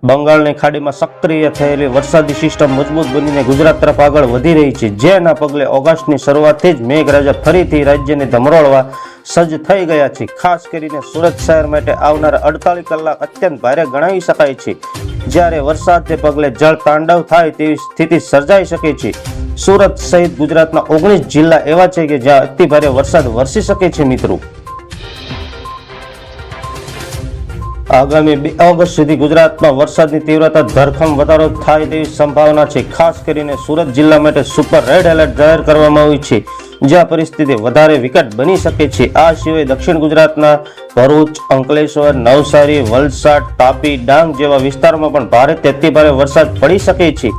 બંગાળની ખાડીમાં સક્રિય થયેલી વરસાદી સિસ્ટમ મજબૂત બનીને ગુજરાત તરફ આગળ વધી રહી છે, જેના પગલે ઓગસ્ટની શરૂઆતથી જ મેઘરાજા ફરીથી રાજ્યને ધમરોળવા સજ્જ થઈ ગયા છે. ખાસ કરીને સુરત શહેર માટે આવનારા 48 કલાક અત્યંત ભારે ગણાવી શકાય છે, જ્યારે વરસાદને પગલે જળ તાંડવ થાય તેવી સ્થિતિ સર્જાઈ શકે છે. સુરત સહિત ગુજરાતના 19 જિલ્લા એવા છે કે જ્યાં અતિ ભારે વરસાદ વરસી શકે છે. મિત્રો, આગામી 2 ઓગસ્ટ સુધી ગુજરાતમાં વરસાદની તીવ્રતા ધરખમ વધારો થાય તેવી સંભાવના છે. ખાસ કરીને સુરત જિલ્લા માટે સુપર રેડ એલર્ટ જાહેર કરવામાં આવ્યું છે, જ્યાં પરિસ્થિતિ વધારે વિકટ બની શકે છે. આ સિવાય દક્ષિણ ગુજરાતના ભરૂચ, અંકલેશ્વર, નવસારી, વલસાડ, તાપી, ડાંગ જેવા વિસ્તારોમાં પણ ભારેથી અતિ ભારે વરસાદ પડી શકે છે.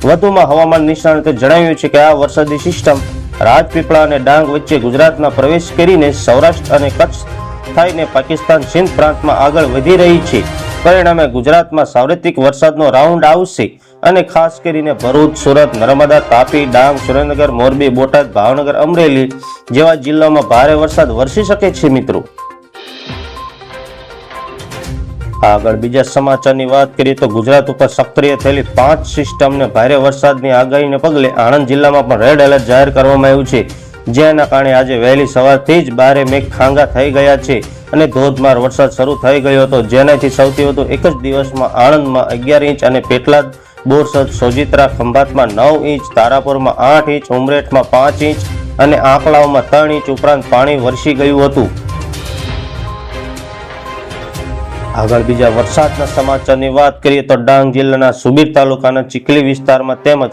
વધુમાં હવામાન નિષ્ણાતોએ જણાવ્યું છે કે આ વરસાદી સિસ્ટમ રાજપીપળા અને ડાંગ વચ્ચે ગુજરાતમાં પ્રવેશ કરીને સૌરાષ્ટ્ર અને કચ્છ થઈને પાકિસ્તાન સિંધ પ્રાંતમાં આગળ વધી રહી છે. પરિણામે ગુજરાતમાં સાર્વત્રિક વરસાદનો રાઉન્ડ આવશે અને ખાસ કરીને ભરૂચ, સુરત, નર્મદા, તાપી, ડાંગ, સુરેન્દ્રનગર, મોરબી, બોટાદ, ભાવનગર, અમરેલી જેવા જિલ્લાઓમાં ભારે વરસાદ વરસી શકે છે. મિત્રો, આગળ બીજા સમાચારની વાત કરીએ તો ગુજરાત ઉપર સક્રિય થયેલી 5 સિસ્ટમને ભારે વરસાદની આગાહીને પગલે આણંદ જિલ્લામાં પણ રેડ એલર્ટ જાહેર કરવામાં આવ્યું છે, જેના કારણે આજે વહેલી સવારથી જ ભારે મેઘખાંગા થઈ ગયા છે અને ધોધમાર વરસાદ શરૂ થઈ ગયો હતો, જેનાથી સૌથી વધુ એક જ દિવસમાં આણંદમાં 11 ઇંચ અને પેટલાદ, બોરસદ, સોજિત્રા, ખંભાતમાં 9 ઇંચ, તારાપુરમાં 8 ઇંચ, ઉમરેઠમાં 5 ઇંચ અને આંકલાવમાં 3 ઇંચ ઉપરાંત પાણી વરસી ગયું હતું. આગળ બીજા વરસાદના સમાચારની વાત કરીએ તો ડાંગ જિલ્લાના સુબીર તાલુકાના ચીખલી વિસ્તારમાં તેમજ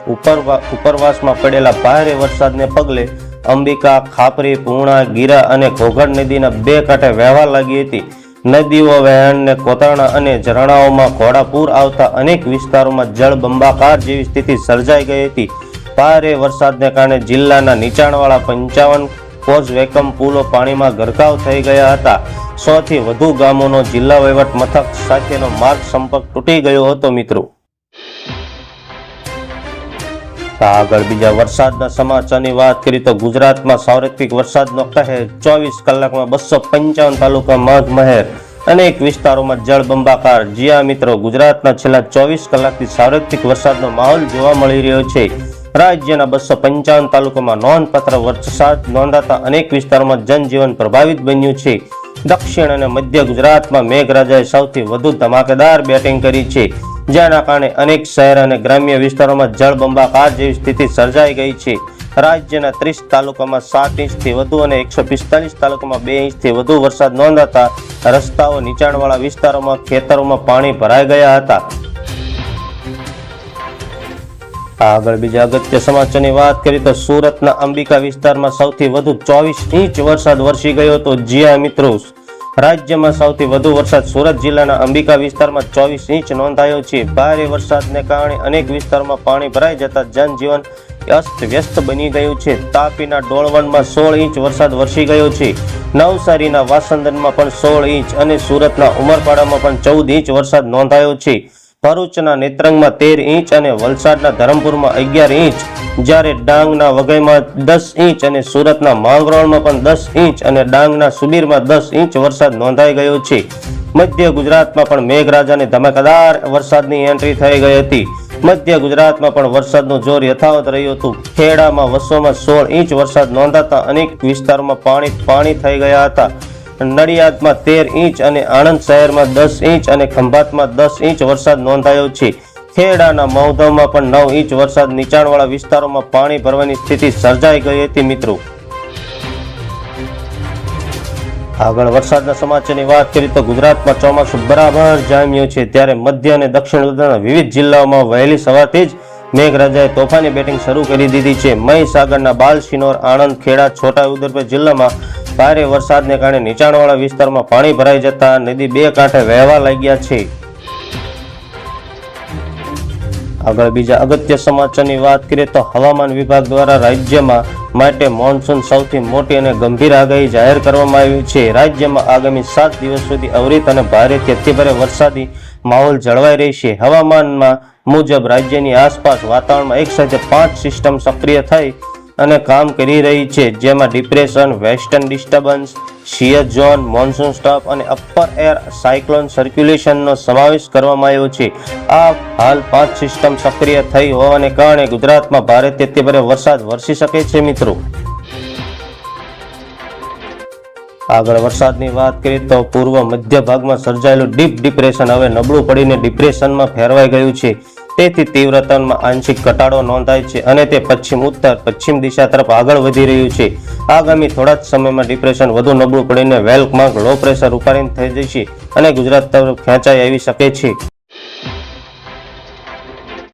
ઉપરવાસમાં પડેલા ભારે વરસાદને પગલે અંબિકા, ખાપરી, પૂર્ણા, ગીરા અને ઘોઘડ નદીના 2 કાંઠે વહેવા લાગી હતી. નદીઓ, વહેણને કોતરણા અને ઝરણાઓમાં ઘોડાપૂર આવતા અનેક વિસ્તારોમાં જળબંબાકાર જેવી સ્થિતિ સર્જાઈ ગઈ હતી. ભારે વરસાદને કારણે જિલ્લાના નીચાણવાળા 55 કોઝ વેકમ પુલો પાણીમાં ગરકાવ થઈ ગયા હતા. 100 થી વધુ ગામોનો જિલ્લા વહીવટ મથક સાથેનો માર્ગ સંપર્ક તૂટી ગયો હતો. મિત્રો, આગળ બીજા વરસાદના સમાચારની વાત કરીએ તો ગુજરાતમાં સાર્વત્રિક વરસાદનો કહેર. 24 કલાકમાં 255 તાલુકામાં મહેર, અનેક વિસ્તારોમાં જળબંબાકાર. જ્યાં મિત્રો, ગુજરાતના છેલ્લા 24 કલાકથી સાર્વત્રિક વરસાદનો માહોલ જોવા મળી રહ્યો છે. રાજ્યના 255 તાલુકામાં નોંધપાત્ર વરસાદ નોંધાતા અનેક વિસ્તારોમાં જનજીવન પ્રભાવિત બન્યું છે. દક્ષિણ અને મધ્ય ગુજરાતમાં મેઘરાજાએ સૌથી વધુ ધમાકેદાર બેટિંગ કરી છે, જેના કારણે અનેક શહેર અને ગ્રામ્ય વિસ્તારોમાં જળબંબાકાર જેવી સ્થિતિ સર્જાઈ ગઈ છે. રાજ્યના 30 તાલુકામાં 7 ઇંચથી વધુ અને 145 તાલુકામાં 2 ઇંચથી વધુ વરસાદ નોંધાતા રસ્તાઓ, નીચાણવાળા વિસ્તારોમાં, ખેતરોમાં પાણી ભરાઈ ગયા હતા. આગળ બીજા અગત્ય સમાચારની વાત કરીએ તો સુરતના અંબિકા વિસ્તારમાં સૌથી વધુ 24 ઇંચ વરસાદ વરસી ગયો હતો. જ્યાં મિત્રો, રાજ્યમાં સૌથી વધુ વરસાદ સુરત જિલ્લાના અંબિકા વિસ્તારમાં 24 ઇંચ નોંધાયો છે. ભારે વરસાદને કારણે અનેક વિસ્તારોમાં પાણી ભરાઈ જતા જનજીવન અસ્તવ્યસ્ત બની ગયું છે. તાપીના ડોળવણમાં 16 ઇંચ વરસાદ વરસી ગયો છે. નવસારીના વાસંદનમાં પણ 16 ઇંચ અને સુરતના ઉમરપાડામાં પણ 14 ઇંચ વરસાદ નોંધાયો છે. ભરૂચના નેત્રંગમાં 13 ઇંચ અને વલસાડના ધરમપુરમાં 11 ઇંચ, જ્યારે ડાંગના વઘઈમાં 10 ઇંચ અને સુરતના માંગરોળમાં પણ 10 ઇંચ અને ડાંગના સુબીરમાં 10 ઇંચ વરસાદ નોંધાઈ ગયો છે. મધ્ય ગુજરાતમાં પણ મેઘરાજાની ધમાકેદાર વરસાદની એન્ટ્રી થઈ ગઈ હતી. મધ્ય ગુજરાતમાં પણ વરસાદનું જોર યથાવત રહ્યું હતું. ખેડામાં વસોમાં 16 ઇંચ વરસાદ નોંધાતા અનેક વિસ્તારોમાં પાણી થઈ ગયા હતા. નડિયાદમાં 13 ઇંચ અને આણંદ શહેરમાં 10 ઇંચ અને ખંભાતમાં 10 ઇંચ વરસાદ નોંધાયો છે. ખેડાના મૌધવમાં પણ 9 ઇંચ વરસાદ. નીચાણવાળા વિસ્તારોમાં પાણી ભરવાની સ્થિતિ સર્જાઈ ગઈ હતી. મિત્રો, આગળ વરસાદના સમાચારની વાત કરીએ તો ગુજરાતમાં ચોમાસું બરાબર જામ્યું છે, ત્યારે મધ્ય અને દક્ષિણ ગુજરાતના વિવિધ જિલ્લાઓમાં વહેલી સવારથી જ મેઘરાજાએ તોફાની બેટિંગ શરૂ કરી દીધી છે. મહીસાગરના બાલશિનોર, આણંદ, ખેડા, છોટાઉદેપુર જિલ્લામાં ભારે વરસાદને કારણે નીચાણવાળા વિસ્તારમાં પાણી ભરાઈ જતા નદી 2 કાંઠે વહેવા લાગ્યા છે. આગળ બીજા અગત્ય સમાચારની વાત કરીએ તો હવામાન વિભાગ દ્વારા રાજ્યમાં માટે મોન્સૂન સૌથી મોટી અને ગંભીર આગાહી જાહેર કરવામાં આવી છે. રાજ્યમાં આગામી 7 દિવસ સુધી અવિરત અને ભારેથી અતિભારે વરસાદી માહોલ જળવાઈ રહેશે. હવામાનમાં મુજબ રાજ્યની આસપાસ વાતાવરણમાં એક સાથે 5 સિસ્ટમ સક્રિય થઈ અને કામ કરી રહી છે, જેમાં depression, western disturbance, shear zone, monsoon stuff અને અપર એર સાયક્લોન સર્ક્યુલેશનનો સમાવેશ કરવામાં આવ્યો છે. આ હાલ 5 સિસ્ટમ સક્રિય થઈ હોવાને કારણે ગુજરાતમાં ભારેથી અતિભારે વરસાદ વરસી શકે છે મિત્રો. આગળ વરસાદની વાત કરીએ તો પૂર્વ મધ્ય ભાગમાં સર્જાયેલું ડીપ ડિપ્રેશન હવે નબળું પડીને ડિપ્રેશનમાં ફેરવાઈ ગયું છે. તેથી તીવ્રતામાં આંશિક ઘટાડો નોંધાય છે અને તે પશ્ચિમ ઉત્તર પશ્ચિમ દિશા તરફ આગળ વધી રહ્યું છે. આગામી થોડા જ સમયમાં ડિપ્રેશન વધુ નબળું પડીને વેલમાર્ક લો પ્રેશર રૂપાંતરિત થઈ જશે અને ગુજરાત તરફ ખેંચાઈ આવી શકે છે.